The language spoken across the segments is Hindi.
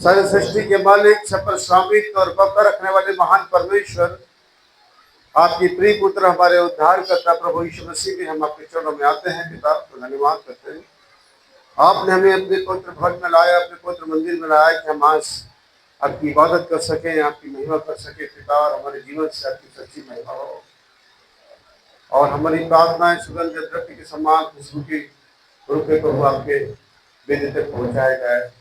सारी सृष्टि के मालिक, सब पर स्वामित्व और पकड़ रखने वाले महान परमेश्वर, आपकी प्रिय पुत्र हमारे उद्धार करता प्रभु यीशु मसीह भी हम आपके चरणों में आते हैं। पिता तो धन्यवाद करते हैं, आपने हमें अपने पवित्र भवन में लाया, अपने पवित्र मंदिर में लाया कि हम आज आपकी इबादत कर सकें, आपकी महिमा कर सकें। पिता, और हमारे जीवन से आपकी सच्ची महिमा हो और हमारी प्रार्थनाएं सुगंध द्रव्य के समान खुशबू की रूप में प्रभु आपके वेदी तक पहुंचाया जाए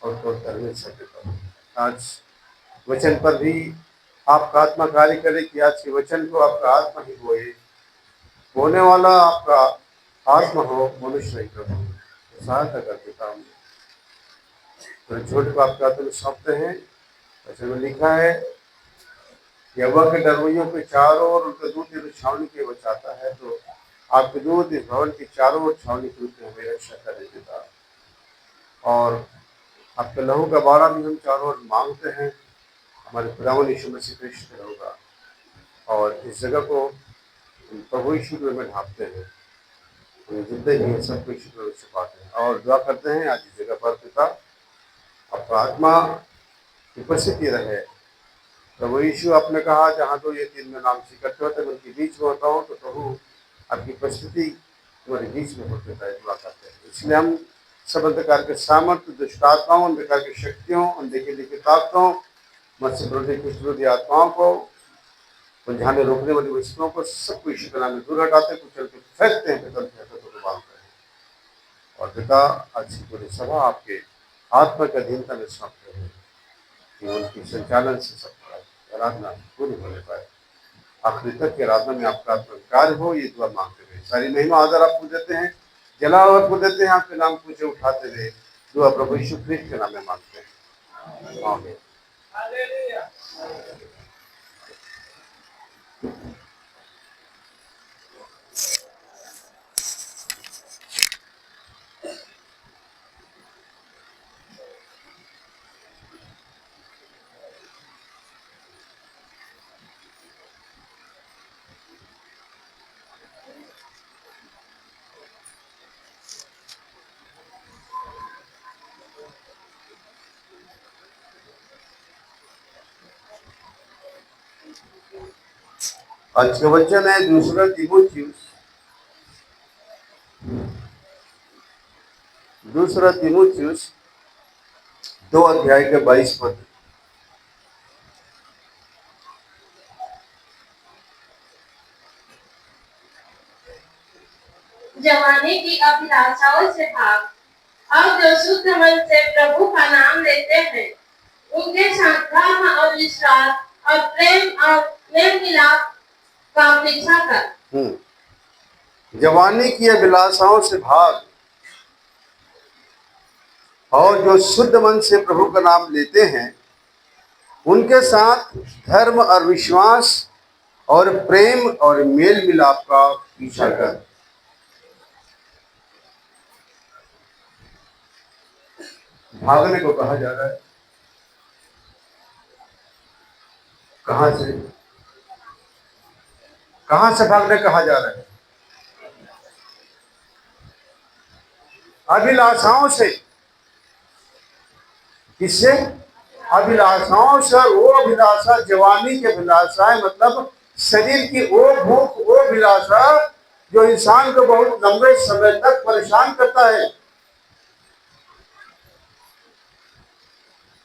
और तो मिल सके। प्रभु आज वचन पर भी आपका आत्मा कार्य करे कि आज के वचन को आपका आत्मा ही बोए, बोने वाला आपका आत्मा हो, मनुष्य नहीं। प्रभु सहायता करके काम तो झूठ को आपके हाथों में सौंपते हैं। वचन में लिखा है कि यहोवा के डरवैयों के चारों ओर उनके दूत छावनी के बचाता है, तो आपके दूत इस भवन की चारों ओर छावनी के रूप में हमें रक्षा कर देता। और आपके लहू का बाड़ा भी हम चारों ओर मांगते हैं, हमारे खुदावंद यीशु मसीह कृष्ण होगा। और इस जगह को प्रभु यीशु में ढांपते हैं, जितने भी हैं सबको यीशु में छुपाते हैं और दुआ करते हैं आज इस जगह पर पिता आपका आत्मा उपस्थिति रहे। प्रभु यीशु आपने कहा जहाँ दो या तीन में नाम से इकट्ठे होते हैं उनके बीच में होता हूँ, तो प्रभु आपकी उपस्थिति हमारे बीच में होते है, दुआ करते हैं। इसलिए हम सब अंधकार के सामर्थ्य, दुष्ट आत्माओं, अंधकार की शक्तियों, अनदेखी लिखित ताकतों, मत्स्य विरोधी आत्माओं को, उलझाने रोकने वाली वस्तुओं को सबको यीशु के नाम में दूर हटाते, कुचल के फेंकते हैं, पिता के हाथों को बांधते हैं। और पिता आज की पूरी सभा आपके आत्मा के अधीनता में सौंपते हैं कि उनकी संचालन से सब आराधना पूरी होने पाए, आखिरी तक की आराधना में आपका आत्मा कार्य हो, ये दुआ मांगते हुए सारी महिमा आदर आपको देते हैं, जलाल आपको देते हैं, आपके नाम पूछे उठाते हुए दुआ प्रभु यीशु ख्रीस्त के नाम में मांगते हैं, आमीन। आज का वचन है दूसरा तीमुथियुस 2 अध्याय के 22 पद। जवानी की अभिलाषाओं से भाग, और जो शुद्ध मन से प्रभु का नाम लेते हैं उनके साथ धर्म और विश्वास और प्रेम और मेल मिलाप का पीछा कर। जवानी की अभिलाषाओं से भाग, और जो शुद्ध मन से प्रभु का नाम लेते हैं उनके साथ धर्म और विश्वास और प्रेम और मेल मिलाप का पीछा कर। भागने को कहा जा रहा है, कहां से भागने कहा जा रहा है? अभिलाषाओं से। किससे? अभिलाषाओं से। वो अभिलाषा जवानी की अभिलाषा है, मतलब शरीर की वो भूख, वो अभिलाषा जो इंसान को बहुत लंबे समय तक परेशान करता है।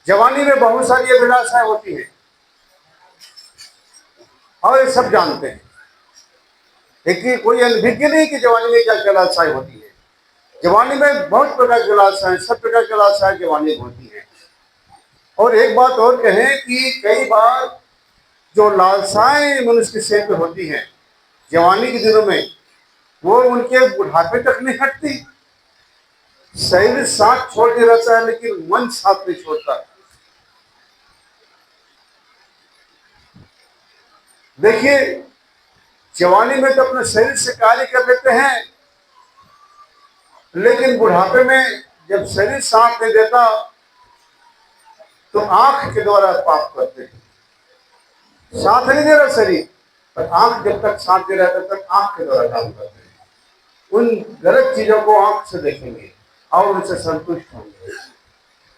जवानी में बहुत सारी अभिलाषाएं होती हैं और ये सब जानते हैं, लेकिन कोई अनभिज्ञ नहीं कि जवानी में क्या अभिलाषाएं होती है। जवानी में बहुत प्रकार की अभिलाषाएं, सब प्रकार की अभिलाषाएं जवानी में होती है। और एक बात और कहें कि कई बार जो लालसाएं मनुष्य के सिर पे होती हैं जवानी के दिनों में, वो उनके बुढ़ापे तक नहीं हटती। शरीर साथ छोड़ के रहता है लेकिन मन साथ नहीं छोड़ता। देखिए, जवानी में तो अपने शरीर से कार्य कर लेते हैं, लेकिन बुढ़ापे में जब शरीर साथ नहीं देता तो आंख के द्वारा पाप करते हैं। साथ नहीं दे रहा शरीर, पर आंख जब तक साथ दे रहा है तब तक आंख के द्वारा काम करते हैं। उन गलत चीजों को आंख से देखेंगे और उनसे संतुष्ट होंगे,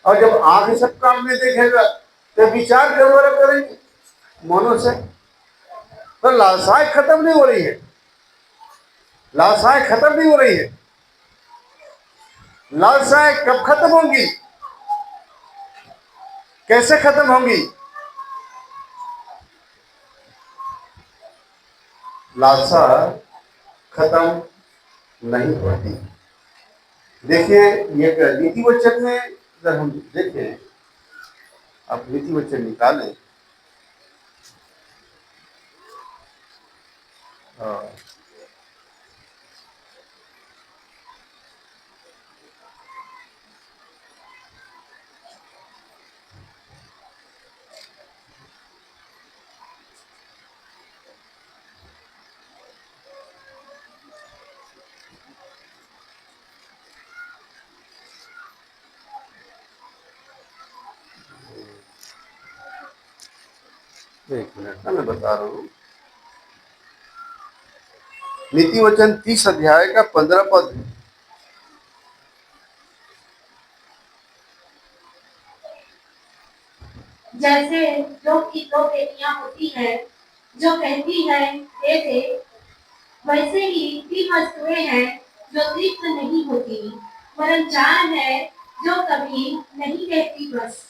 और जब आंख सब काम नहीं देखेगा तो विचार कैसे करेंगे मनो से? तो लालसाएं खत्म नहीं हो रही है, लालसाएं खत्म नहीं हो रही है। लालसाएं कब खत्म होंगी, कैसे खत्म होंगी? लालसा खत्म नहीं होती। देखिए ये नीति वचन में अगर हम देखें, आप नीति वचन निकालें, एक मिनट ना, मैं बता रहा हूँ। नीति वचन 30 अध्याय का 15 पद। जैसे जो की दो बेटियां होती हैं जो कहती है दे दे, वैसे ही तीन वस्तुएं हैं जो तृप्त नहीं होती, वरन चार है जो कभी नहीं कहती बस।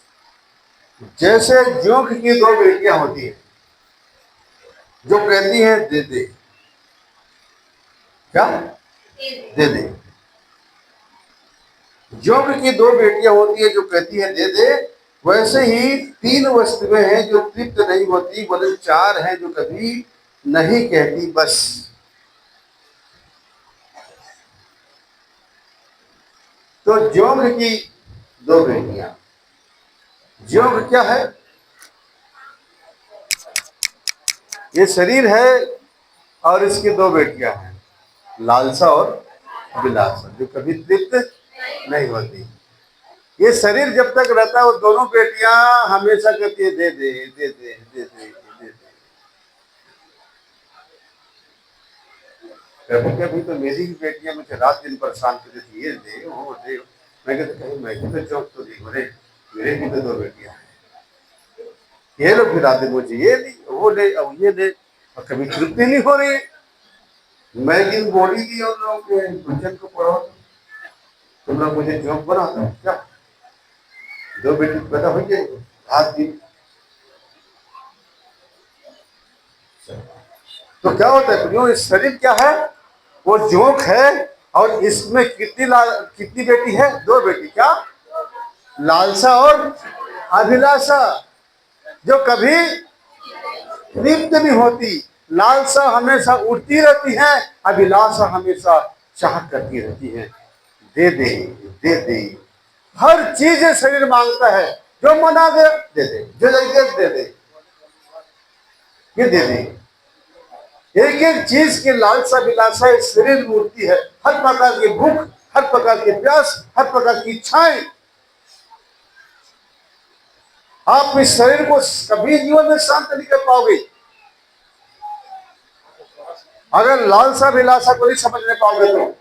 जैसे जोंक की दो बेटियां होती हैं जो कहती हैं दे दे, क्या दे दे। जोंक की दो बेटियां होती है जो कहती है दे दे, वैसे ही तीन वस्तुएं हैं जो तृप्त नहीं होती, वरन चार हैं जो कभी नहीं कहती बस। तो जोंक की दो बेटियां, जोंक क्या है? ये शरीर है और इसकी दो बेटियां हैं, लालसा और विलासा, जो कभी तृप्त नहीं होती। ये शरीर जब तक रहता है वो दोनों बेटियां हमेशा कहती है दे दे दे दे दे दे दे दे। कभी कभी तो मेरी भी बेटियां मुझे रात दिन परेशान करती थी, ये दे वो दे। मैं कहता कहीं मैं भी तो चौक तो दी, बोले मेरे भी तो दो बेटियां हैं, ये लो, फिर आते मुझे ये दी वो ले अब ये दे, और कभी तृप्ति नहीं हो रही। मैं दिन बोली दी उन लोगों के भजन को पढ़ो, तुम लोग मुझे चौक बना दो क्या? दो बेटी पैदा हो गई रात दिन। तो क्या होता है प्रियो, इस शरीर क्या है? वो जोंक है, और इसमें कितनी बेटी है? दो बेटी। क्या? लालसा और अभिलाषा, जो कभी तृप्त नहीं होती। लालसा हमेशा उठती रहती है, अभिलाषा हमेशा चाह करती रहती है दे दे दे दे। हर चीज शरीर मांगता है, जो मना दे दे दे, जो लगे दे दे, ये दे दे। एक एक चीज की लालसा विलासा एक शरीर मूर्ति है। हर प्रकार की भूख, हर प्रकार की प्यास, हर प्रकार की इच्छाएं। आप इस शरीर को कभी जीवन में शांत नहीं कर पाओगे अगर लालसा विलासा को नहीं समझ नहीं पाओगे। तो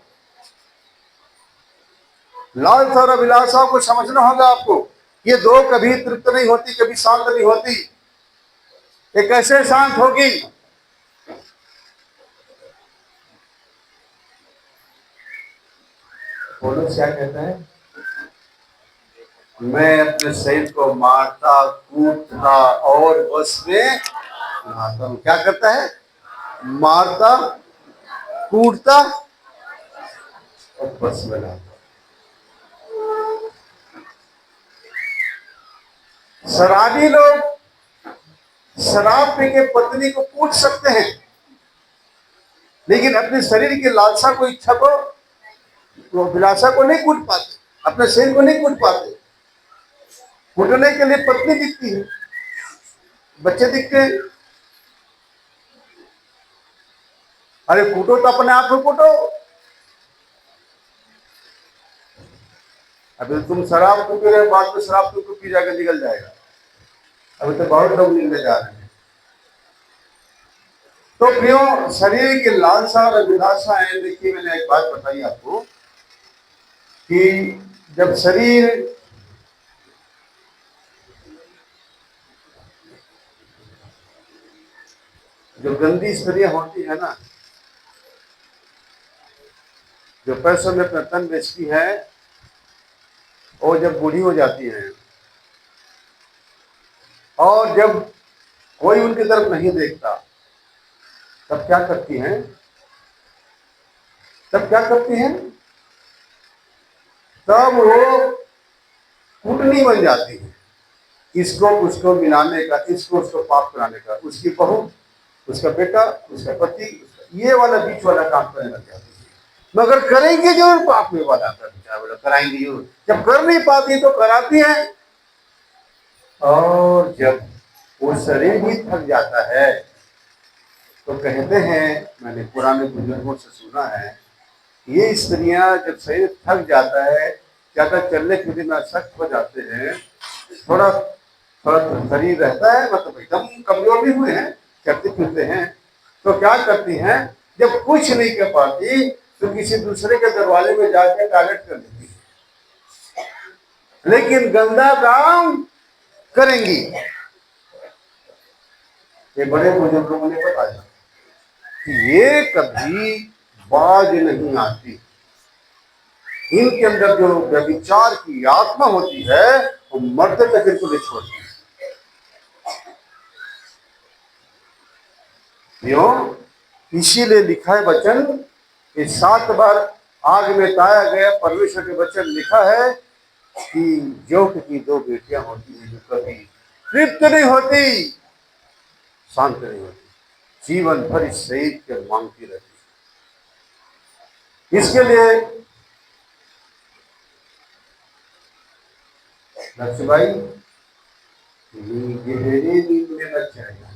लालसा और अभिलाषा को समझना होगा आपको। ये दो कभी तृप्त नहीं होती, कभी शांत नहीं होती। ये कैसे शांत होगी? पौलुस क्या कहता है? मैं अपने शरीर को मारता कूटता और बस में लाता हूं। क्या करता है? मारता कूटता और बस में लाता। शराबी लोग शराब पी के पत्नी को कूट सकते हैं, लेकिन अपने शरीर की लालसा को, इच्छा को, तो अभिलाषा को नहीं कूट पाते, अपने शरीर को नहीं कूट पाते। कूटने के लिए पत्नी दिखती है, बच्चे दिखते हैं। अरे कूटो तो अपने आप को कूटो। अभी तुम शराब को पी रहे, बाद में शराब तुमको पी जाकर निकल जाएगा। अभी तो बहुत लोग निकले जा रहे हैं। तो प्रियो, शरीर की लालसा और अभिलाषा है। देखिए मैंने एक बात बताई आपको कि जब शरीर जो गंदी स्त्रियां होती है ना, जो पैसों में अपना तन बेचती है, और जब बूढ़ी हो जाती है और जब कोई उनकी तरफ नहीं देखता, तब क्या करती हैं? तब क्या करती हैं? तब वो कुटनी बन जाती है, इसको उसको मिलाने का, इसको उसको पाप कराने का। उसकी बहू, उसका बेटा, उसका पति, ये वाला बीच वाला काम करने लग जाती है। मगर करेंगे जरूर, पाप में वाला कराएंगे जरूर। जब कर नहीं पाती तो कराती है, और जब वो शरीर भी थक जाता है तो कहते हैं, मैंने पुराने बुजुर्गों से सुना है, ये स्त्रियां जब शरीर थक जाता है, ज्यादा चलने फिरने में सख्त हो जाते हैं, थोड़ा थोड़ा शरीर रहता है, मतलब एकदम कमजोर भी हुए हैं, चलते फिरते हैं, तो क्या करती हैं? जब कुछ नहीं कर पाती तो किसी दूसरे के दरवाजे में जाकर टॉयलेट कर देती है, लेकिन गंदा काम करेंगी। ये बड़े बुजुर्गों ने बताया कि ये कभी बाज नहीं आती। इनके अंदर जो व्यभिचार की आत्मा होती है, वो मरते तक इनको नहीं छोड़ती। क्यों? इसीलिए लिखा है वचन कि 7 बार आग में ताया गया परमेश्वर के वचन लिखा है कि जो की 2 बेटियां होती हैं जो कभी तृप्त नहीं होती, शांत नहीं होती, जीवन भर इस शरीर के मांगती रहती। इसके लिए लक्ष्मीबाई गहरी नींद में लग जाएगा,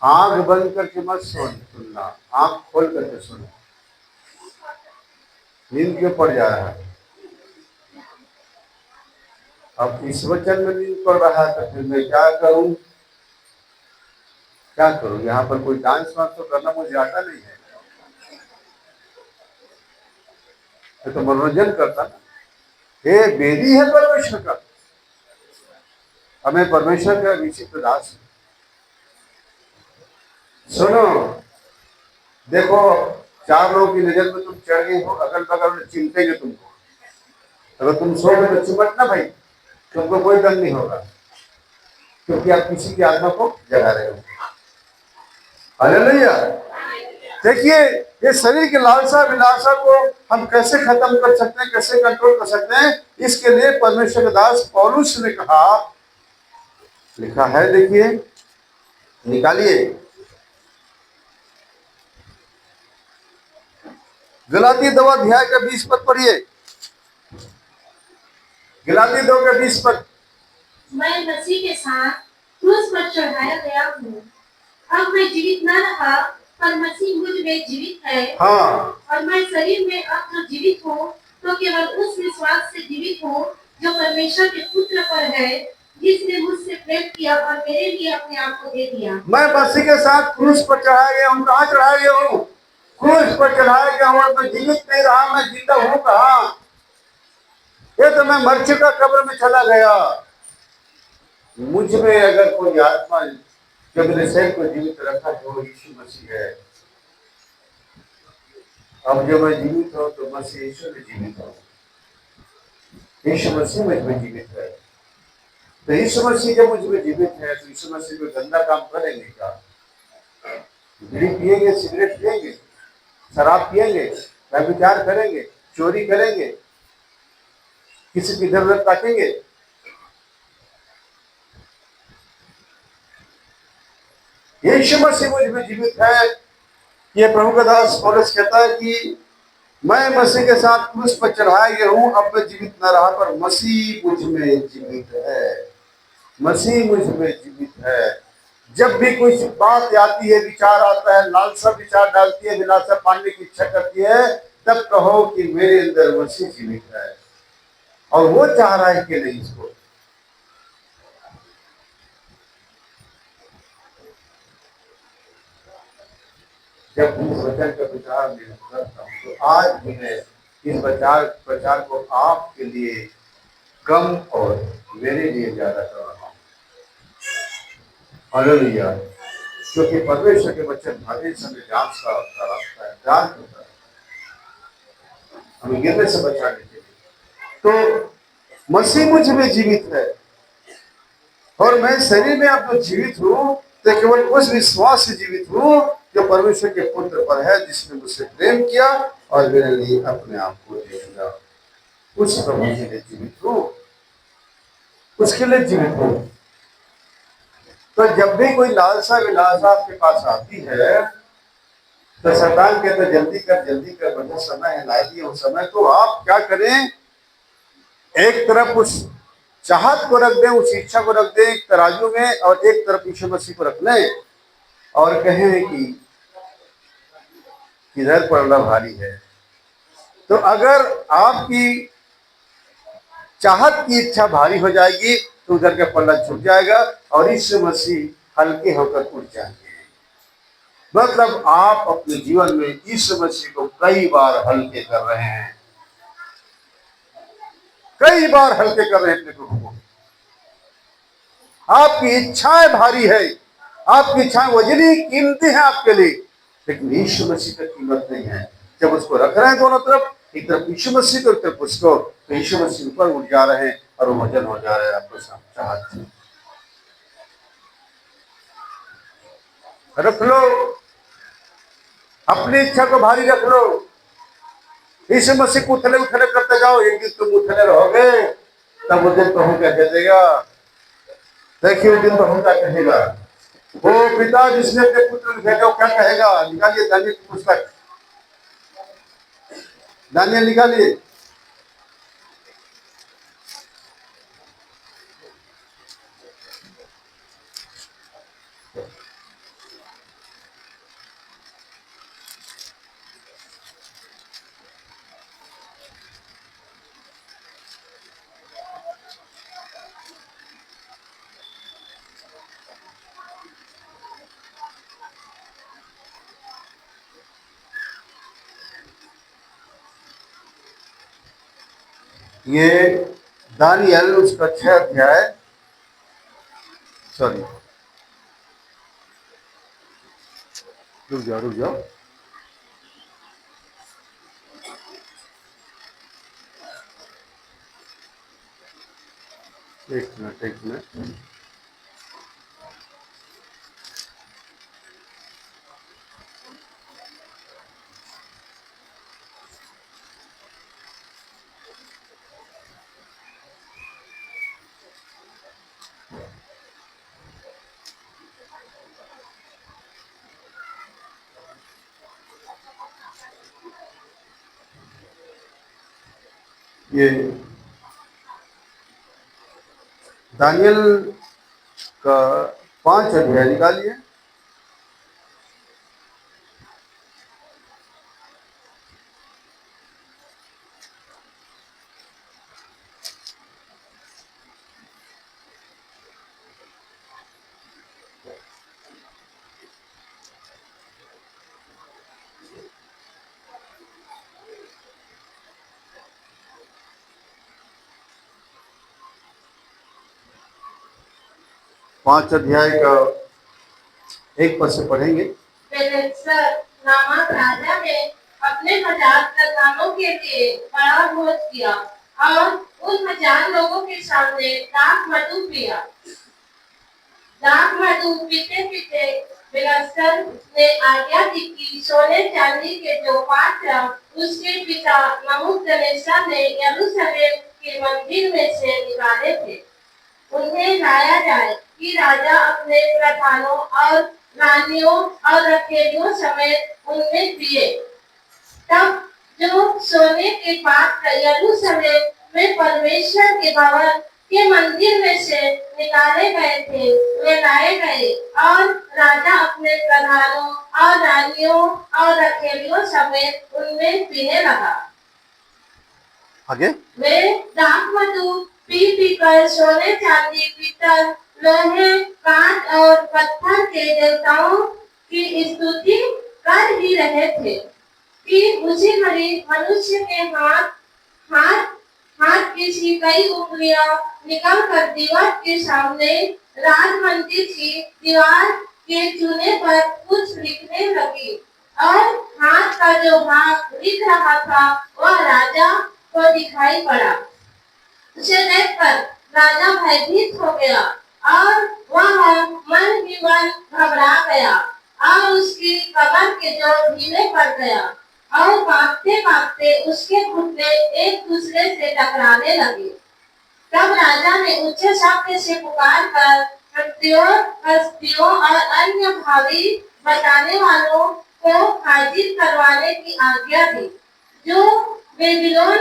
आंख बंद करके मत सुनना, आंख खोल करके सुनो। नींद क्यों पड़ जा रहा है? अब इस वचन में नींद पड़ रहा है तो फिर मैं क्या करूं? क्या करूं? यहाँ पर कोई डांस वांस तो करना मुझे आता नहीं है, मैं तो मनोरंजन करता ना। ये बेदी है परमेश्वर का, हमें परमेश्वर का विचित्र दास है। सुनो, देखो, 4 लोगों की नजर में तुम चढ़ गई हो, अगल बगल में चिमटेंगे तुमको। अगर तुम सो गए तो चिमटना भाई, तुमको कोई दंड नहीं होगा, क्योंकि आप किसी की आत्मा को जगा रहे हो। हालेलुया। देखिए, ये शरीर की लालसा विलासा को हम कैसे खत्म कर सकते हैं, कैसे कंट्रोल कर सकते हैं? इसके लिए परमेश्वर के दास पौलुस ने कहा, लिखा है, देखिए, निकालिए, गलाती 2 अध्याय का 20 पद पढ़िए। गलाती 2 का 20 पद। मैं मसीह के साथ क्रूस पर चढ़ाया गया हूँ। अब मैं जीवित न रहा, पर मसीह मुझ में जीवित है। हाँ। और मैं शरीर में अब जो जीवित हूँ, तो केवल उस विश्वास से जीवित हूँ जो परमेश्वर के पुत्र पर है, जिसने मुझसे प्रेम किया और मेरे लिए अपने आप को दे दिया। मैं मसीह के साथ क्रूस पर चढ़ाया गया हूँ। कहाँ चढ़ाया गया हूँ? क्रूस पर चढ़ाया गया हूँ। मैं जीवित नहीं रहा, मैं जिंदा हूँ कहाँ? ये तो मैं मर चुका, कब्र में चला गया। मुझ में अगर कोई आत्मा जो मेरे शरीर को जीवित रखा है, वो यीशु मसीह है। अब जब मैं जीवित हूँ तो मसीह यीशु में जीवित हूँ, यीशु मसीह मुझ में जीवित है। तो यीशु मसीह जब मुझ में जीवित है तो यीशु मसीह को गंदा काम करेंगे क्या? बीड़ी पिएंगे, सिगरेट पिएंगे, शराब पिएंगे, व्यभिचार करेंगे, चोरी करेंगे, किसी की जरूरत काटेंगे? यीशु मसीह मुझ में जीवित है। ये प्रभु का दास पौलुस कहता है कि मैं मसीह के साथ क्रूस पर चढ़ाया गया हूँ। अब मैं जीवित न रहा, पर मसीह मुझ में जीवित है। मसीह मुझ में जीवित है। जब भी कोई बात आती है, विचार आता है, लालसा विचार डालती है, विलासा पाने की इच्छा करती है, तब कहो कि मेरे अंदर मसीह जीवित है और वो चाह रहा है कि नहीं इसको। जब इस वचन का प्रचार मैं करता हूँ तो आज भी मैं इस प्रचार को आपके लिए कम और मेरे लिए ज्यादा कर रहा हूँ। हालेलुया। क्योंकि परमेश्वर के बच्चे भागे समय जांच का रास्ता है, जांच होता है हमें गिरने से बचाने के लिए। तो मसीह मुझ में जीवित है और मैं शरीर में अब जो जीवित हूँ तो केवल उस विश्वास से जीवित हूँ जो परमेश्वर के पुत्र पर है, जिसने मुझसे प्रेम किया और मेरे लिए अपने आप को दे दिया। उस प्रभु के लिए जीवित हूँ, उसके लिए जीवित हूँ। तो जब भी कोई लालसा विलासा आपके पास आती है तो शैतान कहता है जल्दी कर बड़ा समय है, ला दिए उस समय। तो आप क्या करें, एक तरफ उस चाहत को रख दें, उस इच्छा को रख दें एक तराजू में, और एक तरफ यीशु मसीह को रख लें और कहें कि किधर पड़ना भारी है। तो अगर आपकी चाहत की इच्छा भारी हो जाएगी तो उधर का पल्ला छूट जाएगा और यीशु मसीह हल्के होकर उठ जाएंगे। मतलब आप अपने जीवन में यीशु मसीह को कई बार हल्के कर रहे हैं, कई बार हल्के कर रहे हैं अपने प्रभु को। आपकी इच्छाएं भारी है, आपकी इच्छाएं वजनी कीमती है आपके लिए, लेकिन यीशु मसीह का कीमत नहीं है। जब उसको रख रहे हैं दोनों तरफ, एक तरफ यीशु मसीह को, एक तरफ उसको, तो यीशु मसीह ऊपर उठ जा रहे हैं और वो वजन हो जा रहे हैं आपको चाहत से। रख लो, अपनी इच्छा को भारी रख लो, यीशु मसीह को उथले उथले करते जाओ। एक दिन तुम उथले रहोगे तब वो दिन प्रभु क्या कह देगा, देखिए दिन प्रभु क्या कहेगा। वो पिता जिसने अपने पुत्र को भेजा क्या कहेगा। निकालिए दानियल की पुस्तक, दानियल निकालिए। ये दानियल उसका 6 अध्याय, सॉरी रुक जाओ एक मिनट। ये दानियल का 5 अध्याय निकालिए। पांच अध्याय का एक पद से पढ़ेंगे। नामक राजा ने अपने 1000 प्रधानों के लिए बड़ा भोज किया और उन 1000 लोगों के सामने दाख मधु पिया। दाख मधु पीते पीते बिलासर ने आज्ञा दी कि सोने चांदी के जो पात्र उसके पिता नबूकदनेस्सर ने यरूशलेम के मंदिर में से निकाले थे उन्हें लाया जाए कि राजा अपने प्रधानों और रानियों और रखेलियों समेत उनमें पिए। तब जो सोने के पात्र यरूशलेम में परमेश्वर के भवन के मंदिर में से निकाले गए थे वे लाए गए और राजा अपने प्रधानों और रानियों और रखेलियों समेत उनमें पीने लगा। आगे वे दाख मधु पी पीकर सोने चांदी पीतल लोहे कांच और पत्थर के देवताओं की स्तुति कर ही रहे थे कि उसी घड़ी मनुष्य के हाथ की सी कई उंगलियां निकल कर दीवार के सामने राज मंदिर की दीवार के चूने पर कुछ लिखने लगी और हाथ का जो भाग दिख रहा था वह राजा को दिखाई पड़ा। उसे देखकर राजा भयभीत हो गया और वह मन ही मन घबरा गया और उसकी कमर के जोड़ ढीले पड़ गया और कांपते कांपते उसके घुटने एक दूसरे से टकराने लगे। तब राजा ने ऊंचे शब्द से पुकार कर मंत्रियों, कसदियों और अन्य भावी बताने वालों को हाजिर करवाने की आज्ञा दी। जो बेबीलोन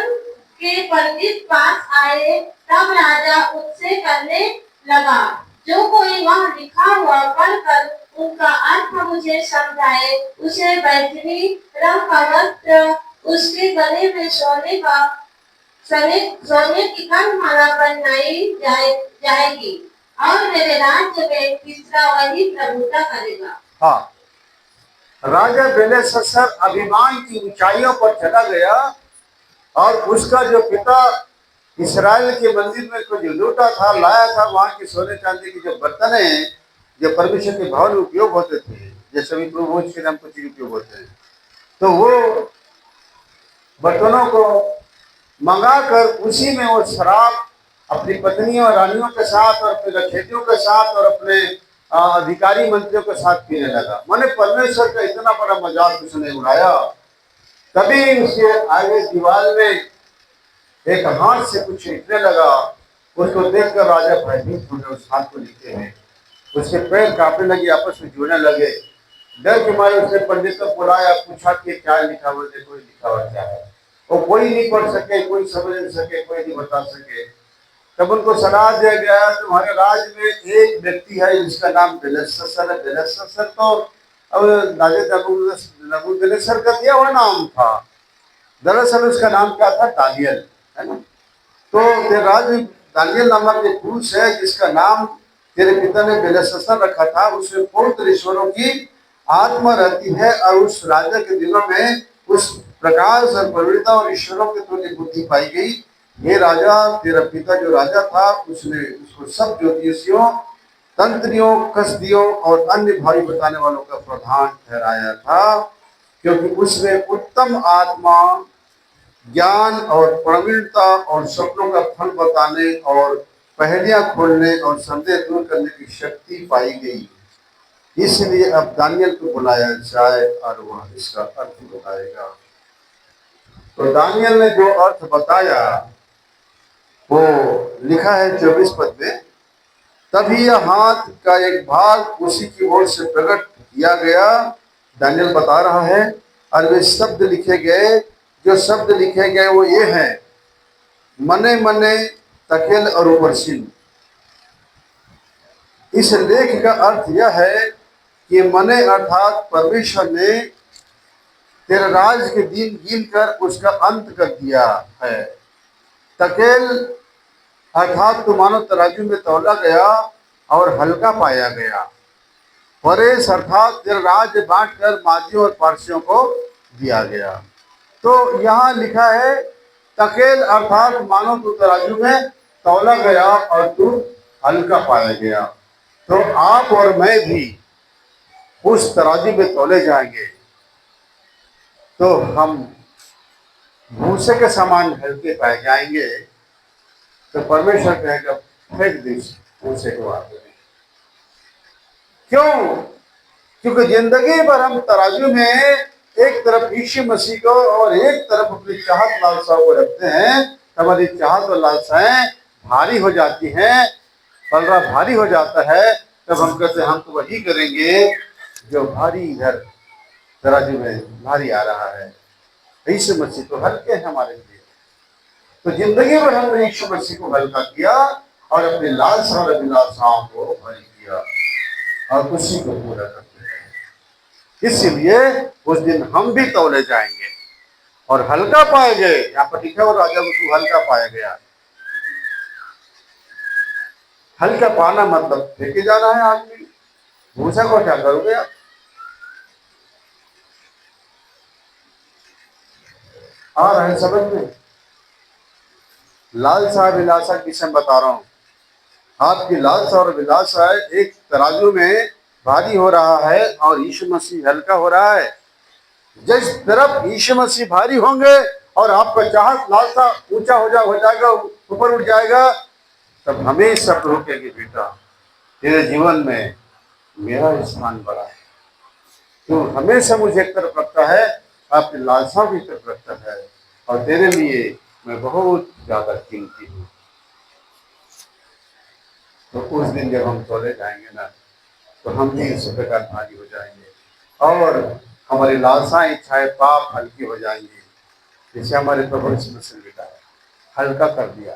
के पंडित पास आए तब राजा उनसे कहने लगा, जो कोई वह लिखा हुआ पढ़कर उनका अर्थ मुझे समझाए, उसे बैठनी रंग का वस्त्र, उसके गले में सोने की कंठमाला पहनाई जाएगी और मेरे राज्य में तीसरा वही प्रभुता करेगा। हाँ, राजा बेलशस्सर अभिमान की ऊंचाइयों पर चला गया और उसका जो पिता इस्राएल के मंदिर में को जो लूटा था, लाया था, वहां के सोने चांदी की जो बर्तन है जो परमेश्वर के भवन में उपयोग होते थे, जैसे भी प्रभुभोज के नाम कुछ उपयोग होते हैं, तो वो बर्तनों को मंगाकर उसी में वो शराब अपनी पत्नियों और रानियों के साथ और अपने रखेतियों के साथ और अपने अधिकारी मंत्रियों के साथ पीने लगा। माने परमेश्वर का इतना बड़ा मजाक उसने उड़ाया। तभी उसके आगे दीवार में एक हाथ से कुछ लिखने लगा। उसको देखकर राजा भयभीत हो गए। उस हाथ को लिखे हैं, उसके पैर कांपने लगे, आपस में जुड़ने लगे। डर के मारे उसने पंडित को बुलाया, पूछा कि क्या लिखा हुआ, देखो लिखा हुआ क्या है। वो कोई नहीं पढ़ सके, कोई समझ नहीं सके, कोई नहीं बता सके। तब उनको सलाह दिया गया, तुम्हारे राज्य में एक व्यक्ति है जिसका नाम बेलशस्सर है। बेलशस्सर तो अब राजा नबूकदनेस्सर का दिया हुआ नाम था। दरअसल उसका नाम क्या था? दानियल, है ना। तो तेरे राज्य दानियल नामक एक पुरुष है जिसका नाम तेरे पिता ने बेलशस्सर रखा था। उसमें पवित्र ईश्वरों की आत्मा रहती है और उस राजा के दिलों में उस प्रकाश और प्रवीणता और ईश्वरों के तुल्य बुद्धि पाई गई। ये राजा, तेरा पिता जो राजा था, उसने उसको सब ज्योतिषियों, तंत्रियों, कसदियों और अन्य भावी बताने वालों का प्रधान ठहराया था, क्योंकि उसमें उत्तम आत्मा, ज्ञान और प्रवीणता और सपनों का फल बताने और पहेलियां खोलने और संदेह दूर करने की शक्ति पाई गई। इसलिए अब दानियल को बुलाया जाए और वह इसका अर्थ बताएगा। तो दानियल ने जो अर्थ बताया वो लिखा है 24 पद में। तभी यह हाथ का एक भाग उसी की ओर से प्रकट किया गया, दानियल बता रहा है, और वे शब्द लिखे गए। जो शब्द लिखे गए वो ये हैं, मने मने तकेल और उपरसिन। इस लेख का अर्थ यह है कि मने अर्थात परमेश्वर ने तेरे राज के दिन गिन कर उसका अंत कर दिया है। तकेल अर्थात तो मानो तराजू में तौला गया और हल्का पाया गया। परेश अर्थात तेरा राज्य बांट कर मादियों और पारसियों को दिया गया। तो यहाँ लिखा है तकेल अर्थात मानो तू तराजू में तौला गया और तू हल्का पाया गया। तो आप और मैं भी उस तराजू में तौले जाएंगे तो हम भूसे के समान हल्के पाए जाएंगे। तो परमेश्वर कहेगा फेंक दे भूसे को आगे। क्यों? क्योंकि जिंदगी भर हम तराजू में एक तरफ यीशु मसीह को और एक तरफ अपनी चाहत लालसाओं को रखते हैं। हमारी चाहत और लालसाएं भारी हो जाती हैं, पलड़ा भारी हो जाता है। तब हम कहते हैं हम तो वही करेंगे जो भारी इधर तराजू में भारी आ रहा है। यीशु मसीह तो हल्के हैं हमारे लिए। तो जिंदगी भर हमने यीशु मसीह को हल्का किया और अपने लालसा और अभिलाषाओं को भारी किया और उसी को पूरा करते हैं। इसलिए उस दिन हम भी तौले जाएंगे और हल्का पाए गए। यहाँ पर लिखा हुआ राजा को हल्का पाया गया। हल्का पाना मतलब फेंके जाना है आदमी। भूसा को क्या करोगे आप? आ रहे हैं समझ में? लालसा अभिलाषा किसे बता रहा हूं। आपकी लालसा और विलासा एक तराजू में भारी हो रहा है और यीशु मसीह हल्का हो रहा है। जिस तरफ यीशु मसीह भारी होंगे और आपका चाहत लालसा ऊंचा हो जाएगा, ऊपर उठ जाएगा, तब हमेशा प्रभु कहेंगे बेटा तेरे जीवन में मेरा स्थान बड़ा है, तो हमेशा मुझे एक तरफ रखता है, आपकी लालसा भी तरफ रखता है और तेरे लिए मैं बहुत ज्यादा कीमती हूँ। तो उस दिन जब हम तोले जाएंगे ना, तो हम भी इस प्रकार भारी हो जाएंगे और हमारी लालसा इच्छाएं पाप हल्की हो जाएंगी, जिसे हमारे प्रभु यीशु मसीह ने कहा हल्का कर दिया।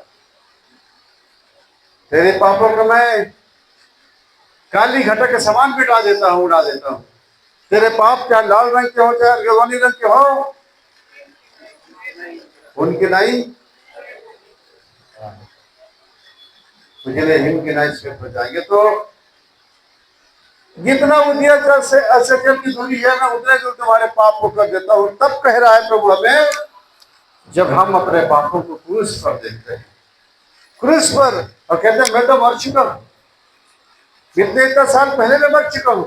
तेरे पापों को मैं काली घटा के समान मिटा देता हूँ, उड़ा देता हूँ। तेरे पाप चाहे लाल रंग के हो चाहे अर्गवानी रंग के हो, उनके नहीं मुझे हिम के नहीं स्वेत हो जाएंगे। तो जितना उद्यत से असत्य की दूरी है ना, उतने जो तुम्हारे पाप को कर देता हूँ। तब कह रहा है प्रभु हमें, जब हम अपने पापों को क्रूस पर देखते हैं, क्रूस पर, और कहते हैं मैं तो मर चुका हूं, इतने साल पहले मैं मर चुका हूं।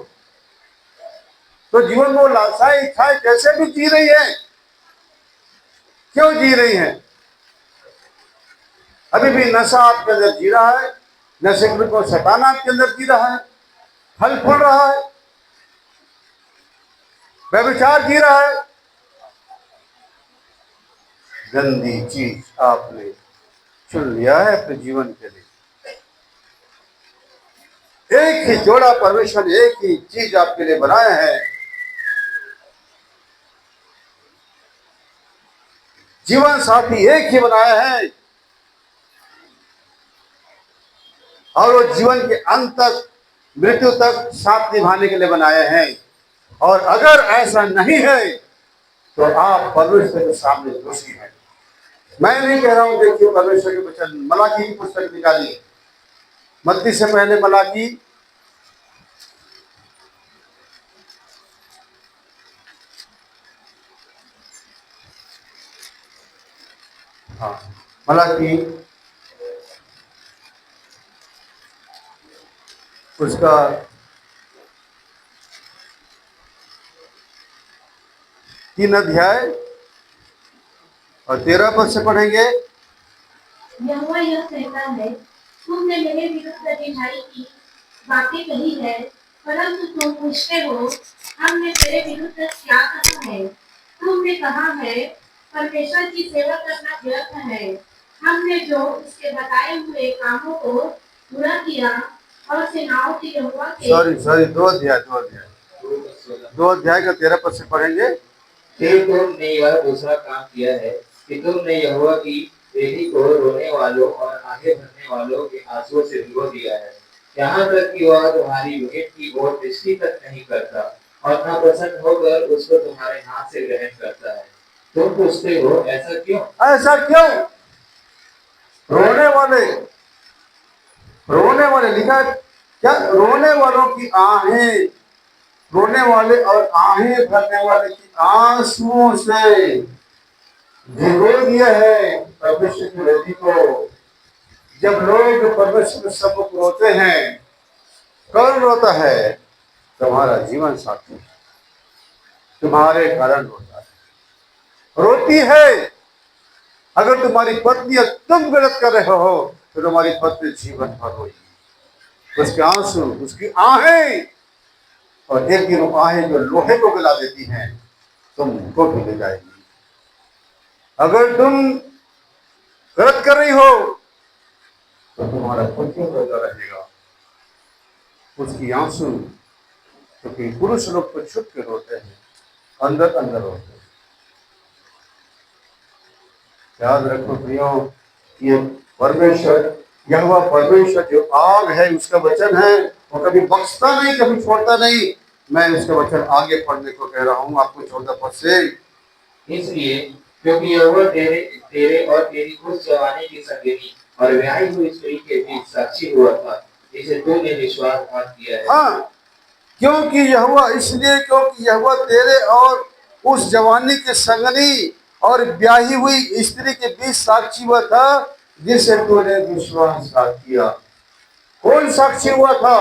तो जीवन में वो लालसाएं इच्छाएं कैसे भी जी रही है, क्यों जी रही है? अभी भी नशा आपके अंदर जी रहा है, नशे को शैतान आपके अंदर जी रहा है, फल फूल रहा है, व्यभिचार जी रहा है। गंदी चीज आपने चुन लिया है अपने जीवन के लिए। एक ही जोड़ा परमेश्वर ने एक ही चीज आपके लिए बनाया है, जीवन साथी एक ही बनाया है, और वो जीवन के अंत तक, मृत्यु तक साथ निभाने के लिए बनाए हैं। और अगर ऐसा नहीं है तो आप परमेश्वर के सामने दोषी हैं। मैं नहीं कह रहा हूं, देखिए परमेश्वर के वचन, मलाकी की पुस्तक निकालिए, मत्ती से पहले मलाकी, हाँ मलाकी उसका 3 अध्याय और 13 पद से पढ़ेंगे। यहोवा यह कहता है, तुमने मेरे विरुद्ध ढिठाई की बातें कही है, परंतु तुम पूछते हो हमने तेरे विरुद्ध क्या कहा है? तुमने कहा है परमेश्वर की सेवा करना व्यर्थ है। हमने जो उसके बताए हुए कामों को पूरा किया और सेनाओं की यहोवा के सॉरी 2 अध्याय का 13 पद से पढ़ेंगे। फिर तुमने यह दूसरा काम किया है कि तुमने यहोवा की वेदी को रोने वालों और आगे बढ़ने वालों के आंसुओं से भिगो दिया है, यहाँ तक कि वह तुम्हारी भेंट की ओर दृष्टि तक नहीं करता और न प्रसन्न होकर उसको तुम्हारे हाथ से ग्रहण करता है। तुम पूछते हो ऐसा क्यों? ऐसा क्यों? रोने वाले लिखा है क्या? रोने वालों की आहें, रोने वाले और आहें भरने वाले की आंसुओं से भिगो दिया है परमेश्वर की वेदी को। जब लोग परमेश्वर के सम्मुख रोते हैं, कौन रोता है? तुम्हारा जीवन साथी तुम्हारे कारण रोता है, रोती है। अगर तुम्हारी पत्नी और तुम गलत कर रहे हो तो तुम्हारी पत्नी जीवन भर रोएगी, उसके आंसू, उसकी आहें, और एक दिन वो आहें जो लोहे को गला देती हैं, तुमको भी ले जाएगी। अगर तुम गलत कर रही हो तो तुम्हारा पति रोता रहेगा, उसकी आंसू, क्योंकि पुरुष लोग तो छुप के रोते हैं, अंदर अंदर रोते हैं। याद रखो प्रियो, ये परमेश्वर, यहोवा परमेश्वर जो आग है, उसका वचन है, वो कभी बख्शता नहीं, कभी छोड़ता नहीं। मैं उसका वचन आगे पढ़ने को कह रहा हूँ आपको 14 पद से। इसलिए क्योंकि यहोवा तेरे और तेरी उस जवानी की संगिनी और ब्याही हुई स्त्री के बीच साक्षी हुआ था, जिसे तूने विश्वासघात किया है। हाँ, क्योंकि यहोवा, इसलिए क्योंकि यहोवा तेरे और उस जवानी के संगनी और ब्याही हुई स्त्री के बीच साक्षी हुआ था, जिसे तूने विश्वासघात किया। कौन साक्षी हुआ था?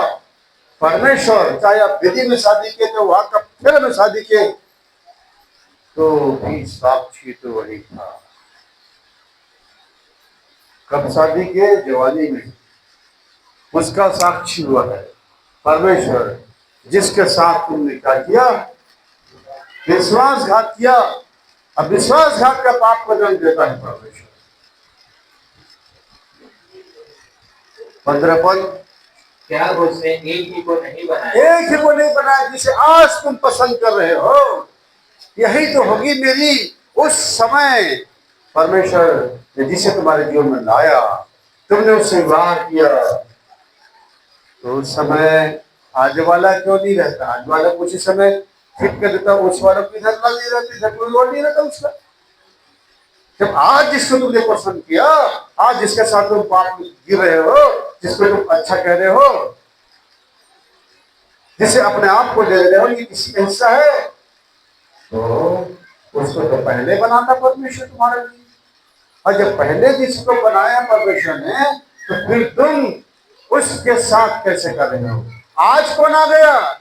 परमेश्वर। चाहे आप विधि में शादी किए थे, वहां का फिर में शादी किए, तो भी साक्षी तो वही था। कब शादी किए? जवानी में। उसका साक्षी हुआ है परमेश्वर, जिसके साथ तुमने क्या किया? विश्वासघात किया। अब विश्वासघात का पाप का दंड देता है परमेश्वर। 15 पद, क्या उसने एक ही को नहीं बनाया? एक ही को नहीं बनाया जिसे आज तुम पसंद कर रहे हो। यही तो होगी मेरी उस समय परमेश्वर ने जिसे तुम्हारे जीवन में लाया, तुमने उससे विवाह किया, तो उस समय आज वाला क्यों नहीं रहता? आज वाला कुछ ही समय फिट कर देता, उस वाला की इधर नहीं रहती, इधर कोई और नहीं रहता उसका। जब आज जिसको तुमने पसंद किया, आज जिसके साथ तुम पाप में गिर रहे हो, जिसको तुम अच्छा कह रहे हो, जिसे अपने आप को दे रहे हो, ये किसी का हिस्सा है, तो उसको तो पहले बनाना परमेश्वर तुम्हारे लिए। और जब पहले जिसको बनाया परमेश्वर ने, तो फिर तुम उसके साथ कैसे कर रहे हो? आज कौन आ गया?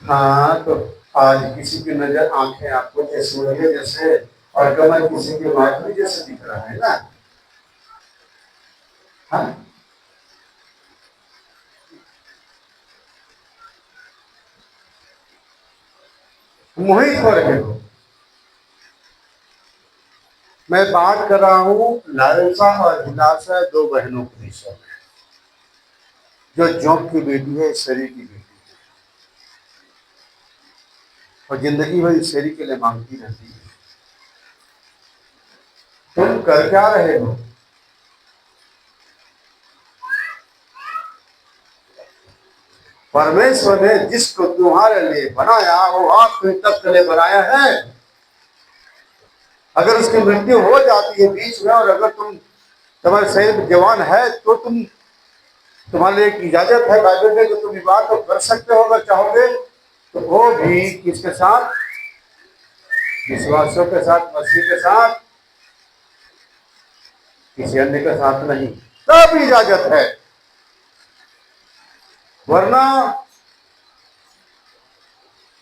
हाँ, तो आज किसी की नजर आंखें आपको कैसी हो रही है जैसे, और कमर किसी की माधुरी जैसे दिख रहा है ना। हाँ, मोहित हो रहे हो। मैं बात कर रहा हूं लालसा और हिलासा, दो बहनों के विषय में, जो जोंक की बेटी है, शरीर की बेटी है, और जिंदगी भर इस शरीर के लिए मांगती रहती है। तुम कर क्या रहे हो? परमेश्वर ने जिसको तुम्हारे लिए बनाया, वो आखिरी तक के लिए बनाया है। अगर उसकी मृत्यु हो जाती है बीच में, और अगर तुम्हारे शरीर जवान है, तो तुम्हारे लिए एक इजाजत है बाइबल में, जो तुम विवाह तो कर सकते हो अगर चाहोगे, तो वो भी किसके साथ? विश्वासों के साथ, मसीह के साथ, किसी अन्य के साथ नहीं। तब इजाजत है, वरना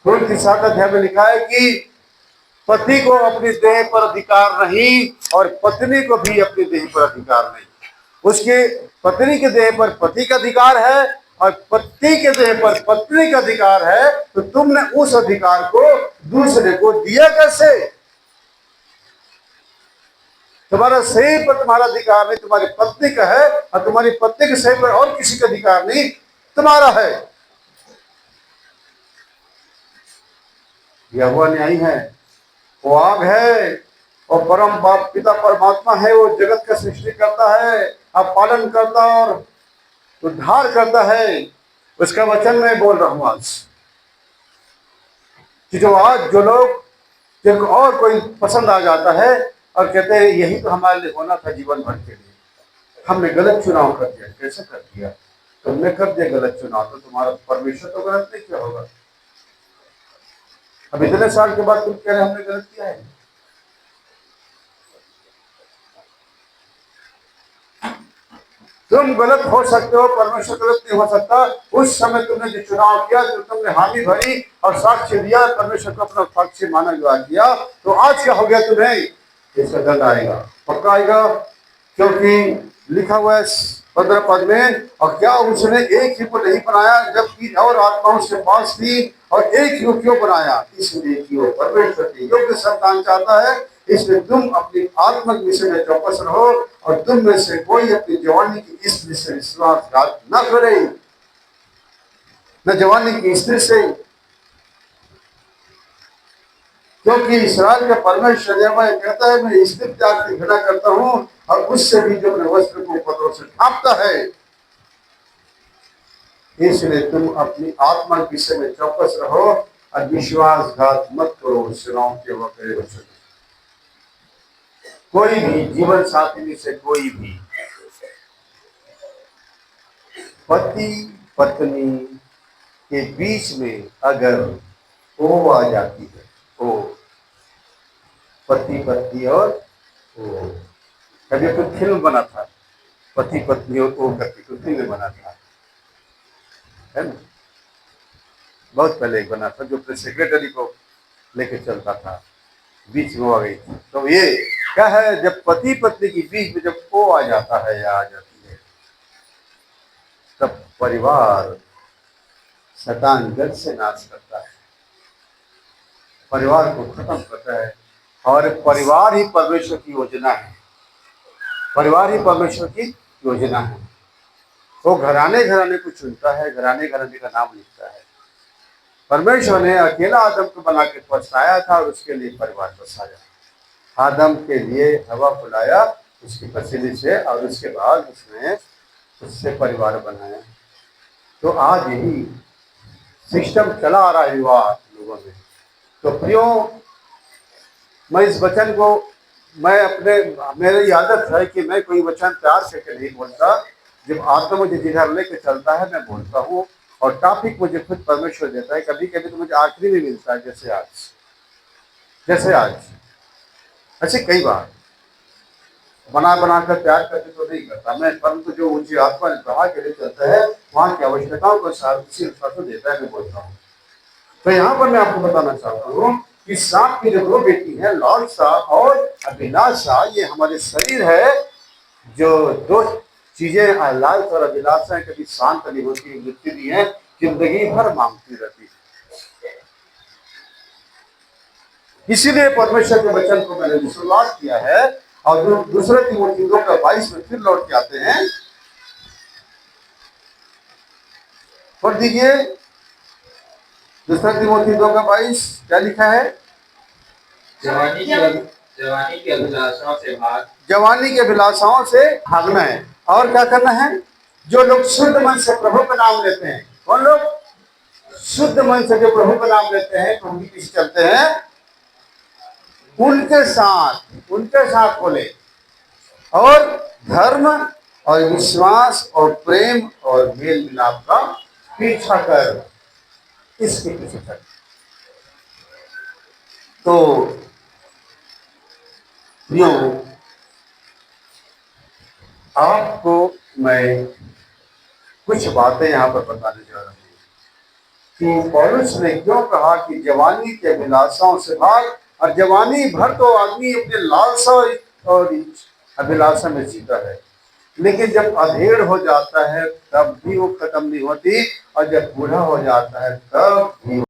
खुद की 7 अध्याय में लिखा है कि पति को अपनी देह पर अधिकार नहीं, और पत्नी को भी अपनी देह पर अधिकार नहीं। उसके पत्नी के देह पर पति का अधिकार है, और पति के देह पर पत्नी का अधिकार है। तो तुमने उस अधिकार को दूसरे को दिया कैसे? तुम्हारा शरीर पर तुम्हारा अधिकार नहीं, तुम्हारी पत्नी का है, और तुम्हारी पत्नी के शरीर पर और किसी का अधिकार नहीं, तुम्हारा है। यहोवा न्यायी है, वो आग है, और परम बाप पिता परमात्मा है। वो जगत का सृष्टि करता है, अब पालन करता और उद्धार करता है। उसका वचन मैं बोल रहा हूं आज, कि जो लोग, जिनको और कोई पसंद आ जाता है और कहते हैं यही तो हमारे लिए होना था जीवन भर के लिए, हमने गलत चुनाव कर दिया। कैसे कर दिया? तुमने कर दिया गलत चुनाव, तो तुम्हारा परमेश्वर तो गलत नहीं किया होगा। अब इतने साल के बाद तुम कह रहे हमने गलत किया है। तुम गलत हो सकते हो, परमेश्वर गलत नहीं हो सकता। उस समय तुमने जो चुनाव किया, जो तुमने हामी भरी और साक्ष्य दिया, परमेश्वर को अपना साक्षी माना, विवाह किया, तो आज क्या हो गया तुम्हें? इसका दंड आएगा, पक्का आएगा। क्योंकि लिखा हुआ है 15 पद में, और क्या उसने एक ही को नहीं बनाया, जबकि और आत्मा उसके पास थी, और एक ही को क्यों बनाया? इसलिए कि वो परमेश्वर के योग्य संतान चाहता है। इसलिए तुम अपनी आत्मिक विषय में चौकस रहो, और तुम में से कोई अपनी जवानी की इस विषय विश्वासघात न करे, न जवानी की स्त्री से, क्योंकि इस्राएल का परमेश्वर यहोवा कहता है, मैं स्त्री त्याग की घृणा करता हूं, और उससे भी जो अपने वस्त्र को पत्थरों से ढांपता है। इसलिए तुम अपनी आत्मा के विषय में चौकस रहो, और विश्वासघात मत करो। सेनाओं के वक्त कोई भी जीवन साथी में से कोई भी पति पत्नी के बीच में अगर ओ आ जाती है, ओ, पति पत्नी और ओ। कभी तो फिल्म बना था, पति पत्नी और ओ करके तो फिल्म बना था, है ना। बहुत पहले एक बना था जो अपने सेक्रेटरी को लेके चलता था, बीच में आ गई थी। तो ये क्या है, जब पति पत्नी के बीच में जब ओ आ जाता है या आ जाती है, तब परिवार शैतान जड़ से नाश करता है, परिवार को खत्म करता है। और परिवार ही परमेश्वर की योजना है, परिवार ही परमेश्वर की योजना है। वो घराने घराने को चुनता है, घराने घराने का नाम लिखता है। परमेश्वर ने अकेला आदम को बना के पछताया था और उसके लिए परिवार बसाया। आदम के लिए हवा फुलाया उसकी पसीने से, और उसके बाद उसने उससे परिवार बनाया। तो आज यही सिस्टम चला आ रहा है युवा लोगों में। तो प्रियो, मैं इस वचन को, मैं अपने, मेरी आदत है कि मैं कोई वचन तैयार करके नहीं बोलता, जब आत्मा मुझे जिधर लेके चलता है मैं बोलता हूँ, और टॉपिक मुझे खुद परमेश्वर देता है। कभी कभी तो मुझे आखिरी में मिलता है, जैसे आज ऐसे कई बार बना बना कर तैयार करके तो नहीं करता मैं, परंतु जो ऊंची आत्मा ने बढ़ा के लिए चलता है, वहाँ की आवश्यकताओं को उसी अनुसार देता है, मैं बोलता हूँ। तो यहाँ पर मैं आपको बताना चाहता हूँ कि सांप की जो दो बेटी है, लालसा और अभिलाषा, ये हमारे शरीर है। जो दो चीजें लालसा और अभिलाषा कभी शांत नहीं होती, मृत्यु नहीं है, जिंदगी भर मांगती रहती है। इसीलिए परमेश्वर के वचन को मैंने शुरुआत किया है, और जो दूसरे तीमोथी 2:22 में फिर लौट के आते हैं, पढ़ दीजिए। दूसरा तीमोथी 2:22 क्या लिखा है? जवानी की अभिलाषाओं से भाग, जवानी की अभिलाषाओं से भागना है। और क्या करना है? जो लोग शुद्ध मन से प्रभु का नाम लेते हैं, कौन लोग शुद्ध मन से जो प्रभु का नाम लेते हैं, प्रभु की पीछे चलते हैं, उनके साथ बोले, और धर्म और विश्वास और प्रेम और मेल मिलाप का पीछा कर, इसके पीछे चल। तो आपको मैं कुछ बातें यहाँ पर बताने जा रहा हूँ कि पौलुस ने क्यों कहा कि जवानी के अभिलाषाओं से भाग। और जवानी भर तो आदमी अपने लालसा और अभिलाषा में जीता है, लेकिन जब अधेड़ हो जाता है तब भी वो खत्म नहीं होती, और जब बूढ़ा हो जाता है तब भी